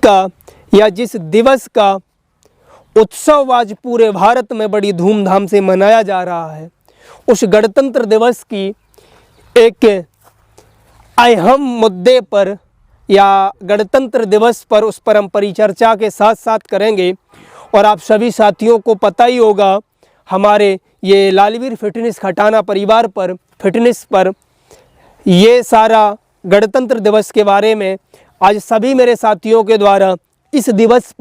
का या जिस दिवस का उत्सव आज पूरे भारत में बड़ी धूमधाम से मनाया जा रहा है, उस गणतंत्र दिवस की एक अहम मुद्दे पर या गणतंत्र दिवस पर उस पर हम परिचर्चा के साथ साथ करेंगे। और आप सभी साथियों को पता ही होगा, हमारे ये लालवीर फिटनेस खटाना परिवार पर फिटनेस पर ये सारा गणतंत्र दिवस के बारे में आज सभी मेरे साथियों के द्वारा इस दिवस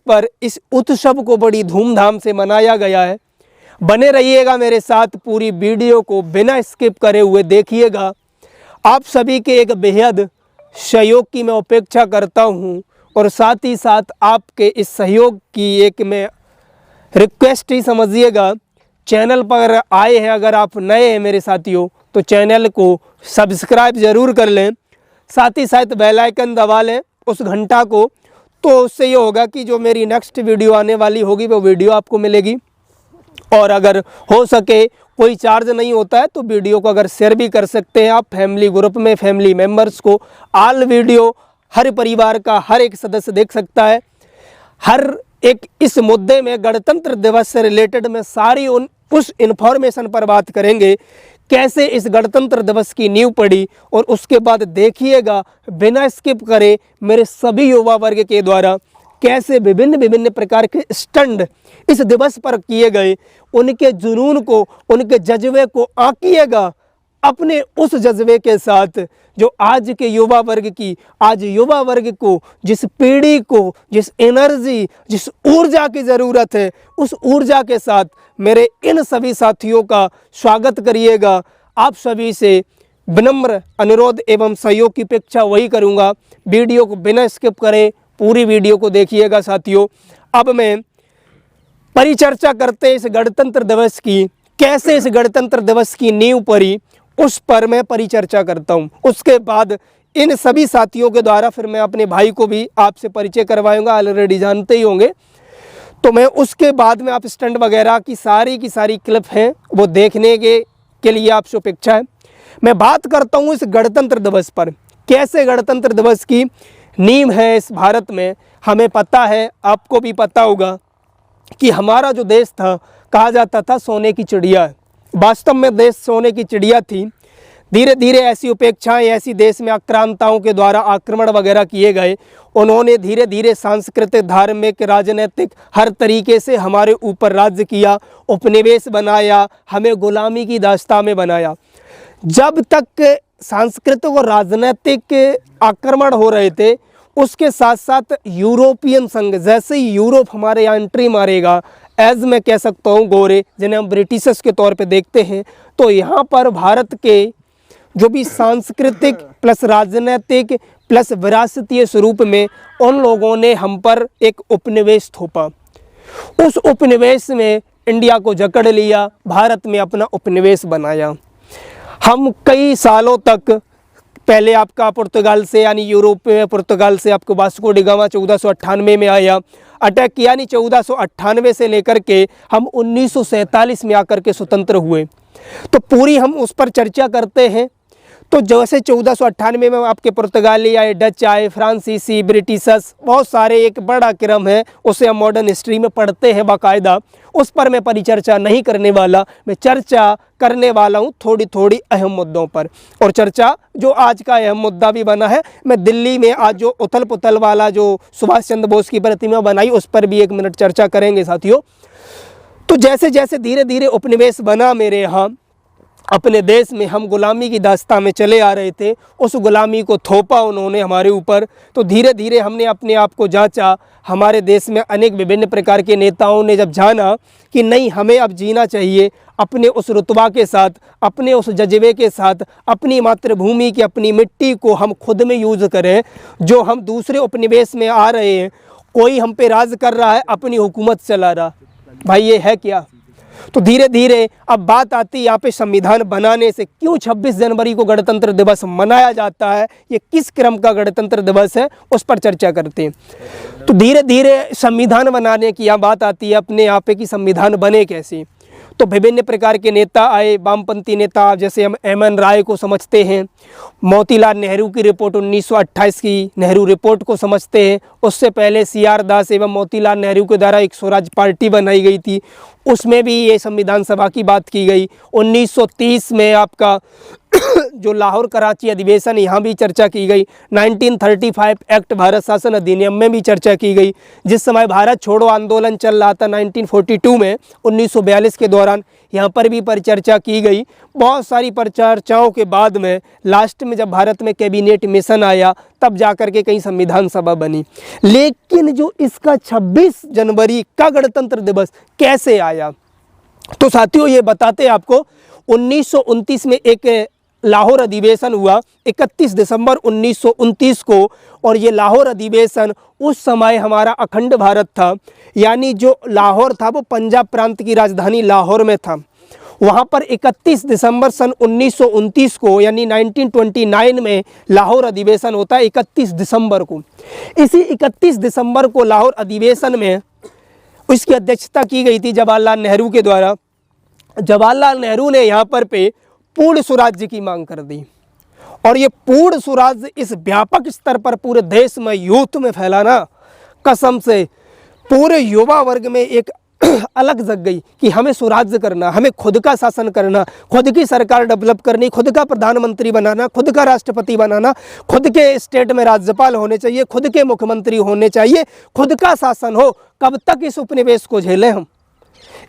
पर इस उत्सव को बड़ी धूमधाम से मनाया गया है। बने रहिएगा मेरे साथ, पूरी वीडियो को बिना स्किप करे हुए देखिएगा। आप सभी के एक बेहद सहयोग की मैं अपेक्षा करता हूं और साथ ही साथ आपके इस सहयोग की एक मैं रिक्वेस्ट ही समझिएगा। चैनल पर आए हैं, अगर आप नए हैं मेरे साथियों, तो चैनल को सब्सक्राइब ज़रूर कर लें, साथ ही साथ बेल आइकन दबा लें उस घंटा को, तो उससे ये होगा कि जो मेरी नेक्स्ट वीडियो आने वाली होगी वो वीडियो आपको मिलेगी। और अगर हो सके, कोई चार्ज नहीं होता है, तो वीडियो को अगर शेयर भी कर सकते हैं आप फैमिली ग्रुप में, फैमिली मेम्बर्स को। ऑल वीडियो हर परिवार का हर एक सदस्य देख सकता है। हर एक इस मुद्दे में गणतंत्र दिवस से रिलेटेड में सारी उस इन्फॉर्मेशन पर बात करेंगे, कैसे इस गणतंत्र दिवस की नींव पड़ी। और उसके बाद देखिएगा बिना स्किप करे मेरे सभी युवा वर्ग के द्वारा कैसे विभिन्न प्रकार के स्टंट इस दिवस पर किए गए, उनके जुनून को, उनके जज्बे को आंकिएगा अपने उस जज्बे के साथ जो आज के युवा वर्ग की, आज युवा वर्ग को जिस पीढ़ी को, जिस एनर्जी, जिस ऊर्जा की ज़रूरत है, उस ऊर्जा के साथ मेरे इन सभी साथियों का स्वागत करिएगा। आप सभी से विनम्र अनुरोध एवं सहयोग की अपेक्षा वही करूँगा। वीडियो को बिना स्किप करें पूरी वीडियो को देखिएगा साथियों। अब मैं परिचर्चा करते इस गणतंत्र दिवस की, कैसे इस गणतंत्र दिवस की नींव पड़ी, उस पर मैं परिचर्चा करता हूं। उसके बाद इन सभी साथियों के द्वारा फिर मैं अपने भाई को भी आपसे परिचय करवाऊंगा, ऑलरेडी जानते ही होंगे। तो मैं उसके बाद में आप स्टंट वगैरह की सारी क्लिप हैं वो देखने के लिए आपसे अपेक्षा है। मैं बात करता हूँ इस गणतंत्र दिवस पर, कैसे गणतंत्र दिवस की नींव है इस भारत में। हमें पता है, आपको भी पता होगा कि हमारा जो देश था, कहा जाता था सोने की चिड़िया है। वास्तव में देश सोने की चिड़िया थी। धीरे धीरे ऐसी उपेक्षाएं, ऐसी देश में आक्रांताओं के द्वारा आक्रमण वगैरह किए गए, उन्होंने धीरे धीरे सांस्कृतिक, धार्मिक, राजनीतिक हर तरीके से हमारे ऊपर राज्य किया, उपनिवेश बनाया, हमें गुलामी की दास्तां में बनाया। जब तक सांस्कृतिक और राजनीतिक आक्रमण हो रहे थे, उसके साथ साथ यूरोपियन संघ, जैसे ही यूरोप हमारे यहाँ एंट्री मारेगा, एज मैं कह सकता हूँ गोरे, जिन्हें हम ब्रिटिशर्स के तौर पे देखते हैं, तो यहाँ पर भारत के जो भी सांस्कृतिक प्लस राजनीतिक प्लस विरासतीय स्वरूप में उन लोगों ने हम पर एक उपनिवेश थोपा। उस उपनिवेश में इंडिया को जकड़ लिया, भारत में अपना उपनिवेश बनाया। हम कई सालों तक, पहले आपका पुर्तगाल से, यानी यूरोप में पुर्तगाल से आपको वास्को डी गामा 1498 में आया, अटैक किया, यानी 1498 से लेकर के हम 1947 में आकर के स्वतंत्र हुए। तो पूरी हम उस पर चर्चा करते हैं। तो जैसे 1498 में आपके पुर्तगाली आए, डच आए, फ्रांसीसी, ब्रिटिशर्स, बहुत सारे एक बड़ा क्रम है, उसे हम मॉडर्न हिस्ट्री में पढ़ते हैं बाकायदा। उस पर मैं परिचर्चा नहीं करने वाला, मैं चर्चा करने वाला हूँ थोड़ी अहम मुद्दों पर। और चर्चा जो आज का अहम मुद्दा भी बना है, मैं दिल्ली में आज जो उथल पुथल वाला जो सुभाष चंद्र बोस की प्रतिमा बनाई, उस पर भी 1 मिनट चर्चा करेंगे साथियों। तो जैसे जैसे धीरे धीरे उपनिवेश बना मेरे यहाँ अपने देश में, हम गुलामी की दास्तां में चले आ रहे थे, उस गुलामी को थोपा उन्होंने हमारे ऊपर। तो धीरे धीरे हमने अपने आप को जांचा। हमारे देश में अनेक विभिन्न प्रकार के नेताओं ने जब जाना कि नहीं, हमें अब जीना चाहिए अपने उस रुतबा के साथ, अपने उस जज्बे के साथ, अपनी मातृभूमि की, अपनी मिट्टी को हम खुद में यूज़ करें। जो हम दूसरे उपनिवेश में आ रहे हैं, कोई हम पे राज कर रहा है, अपनी हुकूमत चला रहा, भाई ये है क्या। तो धीरे धीरे अब बात आती है यहाँ पे संविधान बनाने से। क्यों 26 जनवरी को गणतंत्र दिवस मनाया जाता है, ये किस क्रम का गणतंत्र दिवस है, उस पर चर्चा करते हैं। तो धीरे धीरे संविधान बनाने की यहाँ बात आती है अपने यहाँ पे कि संविधान बने कैसे। तो विभिन्न प्रकार के नेता आए, वामपंथी नेता, जैसे हम एम.एन. राय को समझते हैं, मोतीलाल नेहरू की रिपोर्ट 1928 की नेहरू रिपोर्ट को समझते हैं। उससे पहले सी.आर. दास एवं मोतीलाल नेहरू के द्वारा एक स्वराज पार्टी बनाई गई थी, उसमें भी ये संविधान सभा की बात की गई। 1930 में आपका जो लाहौर कराची अधिवेशन, यहाँ भी चर्चा की गई। 1935 एक्ट भारत शासन अधिनियम में भी चर्चा की गई। जिस समय भारत छोड़ो आंदोलन चल रहा था 1942 में, 1942 के दौरान, यहाँ पर भी परिचर्चा की गई। बहुत सारी परिचर्चाओं के बाद में लास्ट में जब भारत में कैबिनेट मिशन आया, तब जाकर के कई संविधान सभा बनी। लेकिन जो इसका 26 जनवरी का गणतंत्र दिवस कैसे आया, तो साथियों ये बताते आपको, 1929 में एक लाहौर अधिवेशन हुआ 31 दिसंबर 1929 को, और ये लाहौर अधिवेशन उस समय हमारा अखंड भारत था, यानी जो लाहौर था वो पंजाब प्रांत की राजधानी लाहौर में था। वहाँ पर 31 दिसंबर सन 1929 को, यानी 1929 में लाहौर अधिवेशन होता है 31 दिसंबर को। इसी 31 दिसंबर को लाहौर अधिवेशन में उसकी अध्यक्षता की गई थी जवाहरलाल नेहरू के द्वारा। जवाहरलाल नेहरू ने यहाँ पर पे पूर्ण स्वराज्य की मांग कर दी, और ये पूर्ण स्वराज्य इस व्यापक स्तर पर पूरे देश में, यूथ में फैलाना, कसम से पूरे युवा वर्ग में एक अलग जग गई कि हमें स्वराज्य करना, हमें खुद का शासन करना, खुद की सरकार डेवलप करनी, खुद का प्रधानमंत्री बनाना, खुद का राष्ट्रपति बनाना, खुद के स्टेट में राज्यपाल होने चाहिए, खुद के मुख्यमंत्री होने चाहिए, खुद का शासन हो। कब तक इस उपनिवेश को झेलें हम?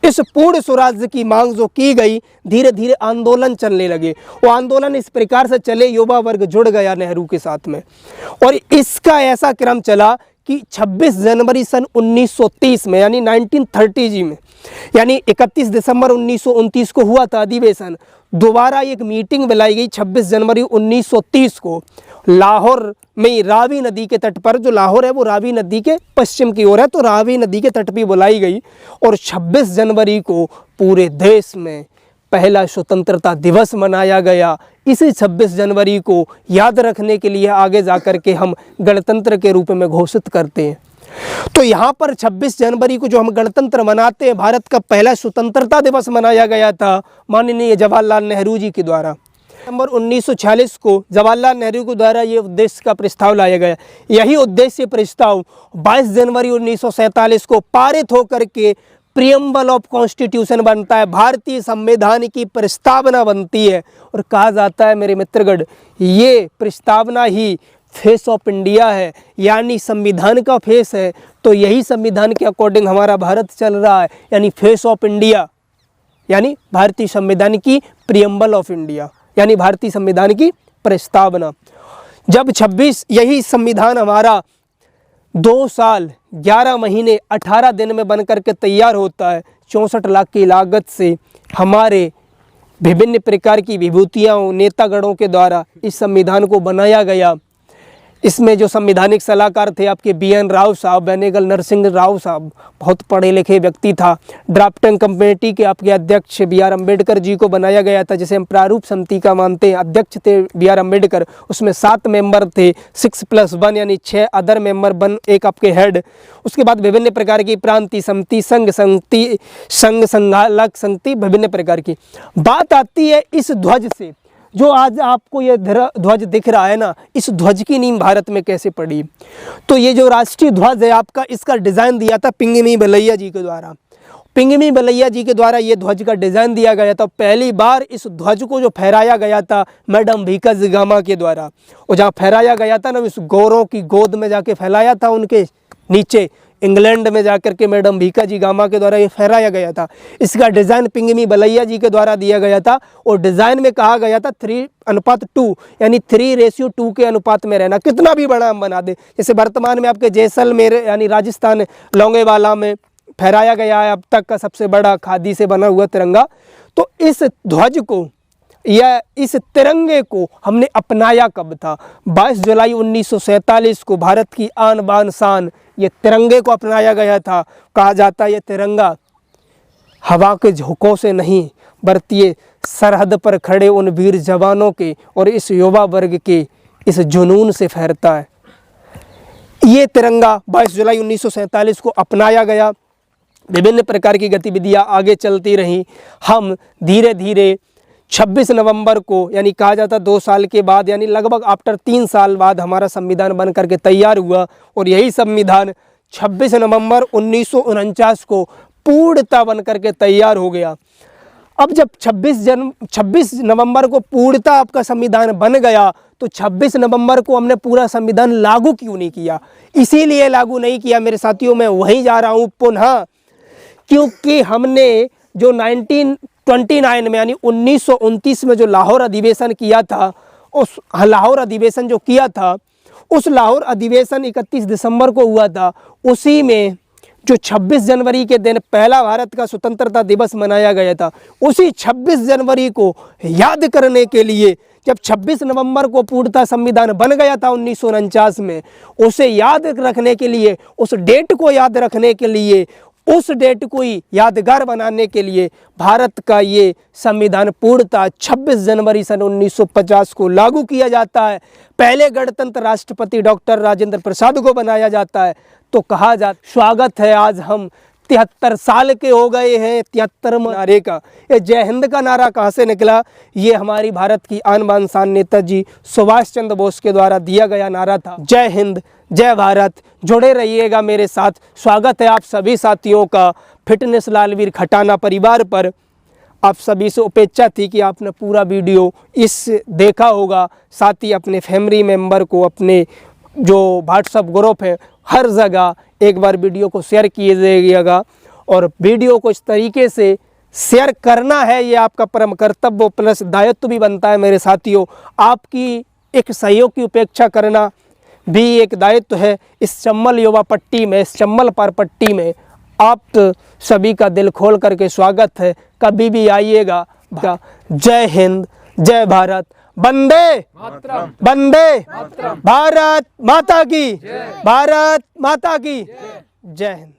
इस पूर्ण स्वराज्य की मांग जो की गई, धीरे धीरे आंदोलन चलने लगे। वो आंदोलन इस प्रकार से चले, युवा वर्ग जुड़ गया नेहरू के साथ में, और इसका ऐसा क्रम चला कि 26 जनवरी सन 1930 में, यानी 1930 में, यानी 31 दिसंबर 1929 को हुआ था अधिवेशन। दोबारा एक मीटिंग बुलाई गई 26 जनवरी 1930 को लाहौर में, रावी नदी के तट पर। जो लाहौर है वो रावी नदी के पश्चिम की ओर है, तो रावी नदी के तट पर बुलाई गई, और 26 जनवरी को पूरे देश में पहला स्वतंत्रता दिवस मनाया गया। इसी 26 जनवरी को याद रखने के लिए आगे जाकर के हम गणतंत्र के रूप में घोषित करते हैं। तो यहाँ पर 26 जनवरी को जो हम गणतंत्र मनाते हैं, भारत का पहला स्वतंत्रता दिवस मनाया गया था माननीय जवाहरलाल नेहरू जी के द्वारा। नवंबर 1946 को जवाहरलाल नेहरू के द्वारा ये उद्देश्य का प्रस्ताव लाया गया। यही उद्देश्य प्रस्ताव 22 जनवरी 1947 को पारित होकर के प्रियम्बल ऑफ कॉन्स्टिट्यूशन बनता है, भारतीय संविधान की प्रस्तावना बनती है। और कहा जाता है मेरे मित्रगण, ये प्रस्तावना ही फेस ऑफ इंडिया है, यानी संविधान का फेस है। तो यही संविधान के अकॉर्डिंग हमारा भारत चल रहा है, यानी फेस ऑफ इंडिया, यानी भारतीय संविधान की प्रियम्बल ऑफ इंडिया, यानी भारतीय संविधान की प्रस्तावना। जब 26 यही संविधान हमारा 2 साल 11 महीने 18 दिन में बनकर के तैयार होता है, 64 लाख की लागत से हमारे विभिन्न प्रकार की विभूतियाँ नेतागणों के द्वारा इस संविधान को बनाया गया। इसमें जो संवैधानिक सलाहकार थे आपके बी.एन. राव साहब, बेनेगल नरसिंह राव साहब, बहुत पढ़े लिखे व्यक्ति था। ड्राफ्टिंग कमेटी के आपके अध्यक्ष बी.आर. अम्बेडकर जी को बनाया गया था, जिसे हम प्रारूप समिति का मानते हैं। अध्यक्ष थे बी.आर. अम्बेडकर, उसमें 7 मेंबर थे, 6+1 यानी 6 अदर मेंबर बन एक आपके हेड। उसके बाद विभिन्न प्रकार की प्रांतीय समिति, संघ संघालक समिति, विभिन्न प्रकार की। बात आती है इस ध्वज से, जो आज आपको ये ध्वज दिख रहा है ना, इस ध्वज की नींव भारत में कैसे पड़ी? तो ये जो राष्ट्रीय ध्वज है आपका, इसका डिज़ाइन दिया था पिंगमी बलैया जी के द्वारा। पिंगमी बलैया जी के द्वारा ये ध्वज का डिज़ाइन दिया गया था। पहली बार इस ध्वज को जो फहराया गया था मैडम भीका जिगामा के द्वारा, और जहाँ फहराया गया था ना, इस गौरों की गोद में जाके फैलाया था, उनके नीचे इंग्लैंड में जाकर के मैडम भीका जी गामा के द्वारा ये फहराया गया था। इसका डिज़ाइन पिंगमी बलैया जी के द्वारा दिया गया था, और डिज़ाइन में कहा गया था 3:2 यानी 3:2 के अनुपात में रहना। कितना भी बड़ा हम बना दे, जैसे वर्तमान में आपके जैसलमेर यानी राजस्थान लोंगेवाला में फहराया गया है अब तक का सबसे बड़ा खादी से बना हुआ तिरंगा। तो इस ध्वज को या इस तिरंगे को हमने अपनाया कब था? 22 जुलाई 1947 को भारत की आन बान शान ये तिरंगे को अपनाया गया था। कहा जाता है ये तिरंगा हवा के झोंकों से नहीं, बल्कि सरहद पर खड़े उन वीर जवानों के और इस युवा वर्ग के इस जुनून से फहरता है। ये तिरंगा 22 जुलाई 1947 को अपनाया गया। विभिन्न प्रकार की गतिविधियां आगे चलती रहीं। हम धीरे धीरे 26 नवंबर को, यानी कहा जाता 2 साल के बाद, यानी लगभग आफ्टर 3 साल बाद हमारा संविधान बन करके तैयार हुआ और यही संविधान 26 नवंबर 1949 को पूर्णतः बन करके तैयार हो गया। अब जब 26 नवंबर को पूर्णतः आपका संविधान बन गया तो 26 नवंबर को हमने पूरा संविधान लागू क्यों नहीं किया? इसीलिए लागू नहीं किया मेरे साथियों, मैं वहीं जा रहा हूँ पुनः, क्योंकि हमने जो 1929 में यानी 1929 में जो लाहौर अधिवेशन किया था, उस लाहौर अधिवेशन जो किया था, उस लाहौर अधिवेशन 31 दिसंबर को हुआ था। उसी में जो 26 जनवरी के दिन पहला भारत का स्वतंत्रता दिवस मनाया गया था, उसी 26 जनवरी को याद करने के लिए, जब 26 नवंबर को पूर्णतः संविधान बन गया था 1949 में, उसे याद रखने के लिए, उस डेट को याद रखने के लिए, उस डेट को ही यादगार बनाने के लिए भारत का ये संविधान पूर्णतः 26 जनवरी सन 1950 को लागू किया जाता है। पहले गणतंत्र राष्ट्रपति डॉक्टर राजेंद्र प्रसाद को बनाया जाता है। तो कहा जाता स्वागत है, आज हम 73 साल के हो गए हैं 73वें नारे का। ये जय हिंद का नारा कहाँ से निकला? ये हमारी भारत की आन बान शान नेताजी सुभाष चंद्र बोस के द्वारा दिया गया नारा था। जय हिंद, जय भारत। जुड़े रहिएगा मेरे साथ। स्वागत है आप सभी साथियों का फिटनेस लालवीर खटाना परिवार पर। आप सभी से अपेक्षा थी कि आपने पूरा वीडियो इस देखा होगा, साथ ही अपने फैमिली मेम्बर को, अपने जो व्हाट्सएप ग्रुप है, हर जगह एक बार वीडियो को शेयर कीजिएगा। और वीडियो को इस तरीके से शेयर करना है, ये आपका परम कर्तव्य प्लस दायित्व भी बनता है मेरे साथियों। आपकी एक सहयोग की उपेक्षा करना भी एक दायित्व है। इस चम्बल युवा पट्टी में, इस चम्बल पार पट्टी में आप सभी का दिल खोल करके स्वागत है। कभी भी आइएगा। जय हिंद, जय भारत, वंदे मातरम, वंदे मातरम, भारत माता की, भारत माता की जय हिंद।